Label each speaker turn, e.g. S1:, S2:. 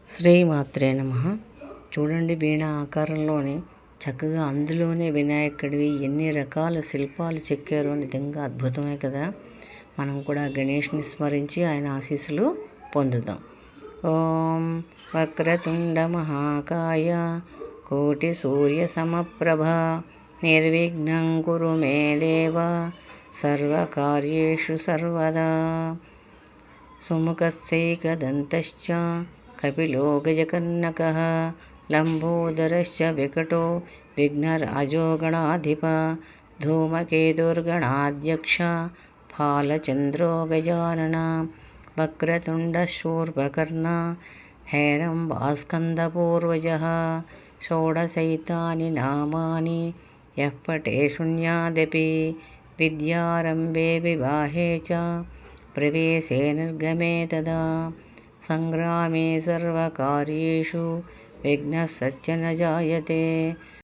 S1: శ్రీమాత్రే నమః. చూడండి, వీణ ఆకారంలోనే చక్కగా అందులోనే వినాయకుడివి ఎన్ని రకాల శిల్పాలు చెక్కారో నిజంగా అద్భుతమే కదా. మనం కూడా గణేష్ని స్మరించి ఆయన ఆశీస్సులు పొందుదాం. ఓం వక్రతుండ మహాకాయ కోటి సూర్య సమప్రభ నిర్విఘ్నం కురు మే దేవ సర్వకార్యేషు సర్వదా. సుముఖస్యైకదంతశ్చ కపిలో గజకర్ణకః లంబోదరశ్చ వికటో విఘ్నరాజో గణాధిప ధూమకేతుర్గణాధ్యక్ష ఫాలచంద్రో గజానన వక్రతుండశూర్పకర్ణ హేరంబాస్కందపూర్వజः షోడశైతాని నామాని యః పఠే శూన్యాదపి విద్యారంభే వివాహే చ ప్రవేశే నిర్గమే తదా సంగ్రామే సర్వకార్యేషు విఘ్నः సత్య న జాయతే.